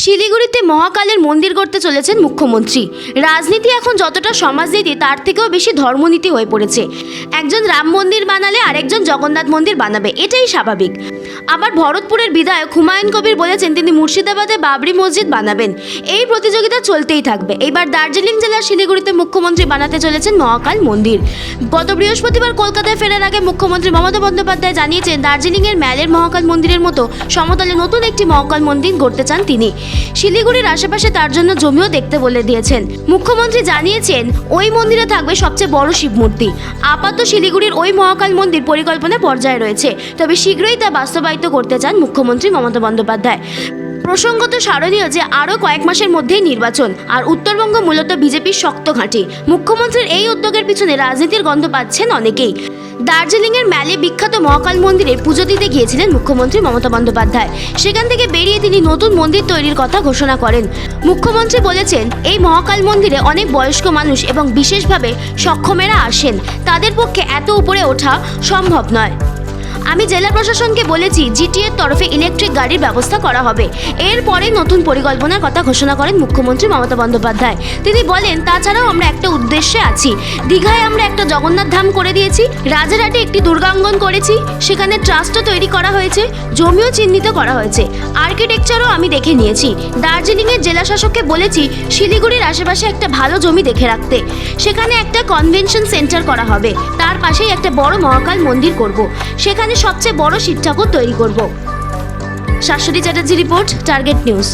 শিলিগুড়িতে মহাকালের মন্দির করতে চলেছেন মুখ্যমন্ত্রী। রাজনীতি এখন যতটা সমাজনীতি তার থেকেও বেশি ধর্মনীতি হয়ে পড়েছে। একজন রাম মন্দির বানালে আরেকজন জগন্নাথ মন্দির বানাবে, এটাই স্বাভাবিক। আবার ভরতপুরের বিধায়ক হুমায়ুন কবির বলেছেন তিনি মুর্শিদাবাদে বাবরি মসজিদ বানাবেন। এই প্রতিযোগিতা চলতেই থাকবে। এবার দার্জিলিং জেলার শিলিগুড়িতে মুখ্যমন্ত্রী বানাতে চলেছেন মহাকাল মন্দির। গত বৃহস্পতিবার কলকাতায় ফেরার আগে মুখ্যমন্ত্রী মমতা বন্দ্যোপাধ্যায় জানিয়েছেন দার্জিলিংয়ের ম্যালের মহাকাল মন্দিরের মতো সমতলে নতুন একটি মহাকাল মন্দির গড়তে চান তিনি। শিলিগুড়ির আশেপাশে তার জন্য জমিও দেখতে বলে দিয়েছেন। মুখ্যমন্ত্রী জানিয়েছেন ওই মন্দিরে থাকবে সবচেয়ে বড় শিব মূর্তি। আপাতত শিলিগুড়ির ওই মহাকাল মন্দির পরিকল্পনা পর্যায়ে রয়েছে, তবে শীঘ্রই তা বাস্তবায়িত করতে চান মুখ্যমন্ত্রী মমতা বন্দ্যোপাধ্যায়। প্রসঙ্গত স্মরণীয় যে আরও কয়েক মাসের মধ্যেই নির্বাচন, আর উত্তরবঙ্গ মূলত বিজেপির শক্ত ঘাঁটি। মুখ্যমন্ত্রীর এই উদ্যোগের পিছনে রাজনীতির গন্ধ পাচ্ছেন অনেকেই। দার্জিলিংয়ের ম্যালে বিখ্যাত মহাকাল মন্দিরে পুজো দিতে গিয়েছিলেন মুখ্যমন্ত্রী মমতা বন্দ্যোপাধ্যায়। সেখান থেকে বেরিয়ে তিনি নতুন মন্দির তৈরির কথা ঘোষণা করেন। মুখ্যমন্ত্রী বলেছেন এই মহাকাল মন্দিরে অনেক বয়স্ক মানুষ এবং বিশেষভাবে সক্ষমেরা আসেন, তাদের পক্ষে এত উপরে ওঠা সম্ভব নয়। আমি জেলা প্রশাসনকে বলেছি জিটিএর তরফে ইলেকট্রিক গাড়ির ব্যবস্থা করা হবে। এরপরে নতুন পরিকল্পনার কথা ঘোষণা করেন মুখ্যমন্ত্রী মমতা বন্দ্যোপাধ্যায়। তিনি বলেন তাছাড়াও আমরা একটা উদ্দেশ্যে আছি। দীঘায় আমরা একটা জগন্নাথ ধাম করে দিয়েছি, রাজারহাটে একটি দুর্গাঙ্গন করেছি, সেখানে ট্রাস্টও তৈরি করা হয়েছে, জমিও চিহ্নিত করা হয়েছে, আর্কিটেকচারও আমি দেখে নিয়েছি। দার্জিলিংয়ের জেলা শাসককে বলেছি শিলিগুড়ির আশেপাশে একটা ভালো জমি দেখে রাখতে। সেখানে একটা কনভেনশন সেন্টার করা হবে, তার পাশেই একটা বড় মহাকাল মন্দির করব। সেখানে সবচেয়ে বড় শিব ঠাকুর তৈরি করব। Shashwati Chatterjee report, target news.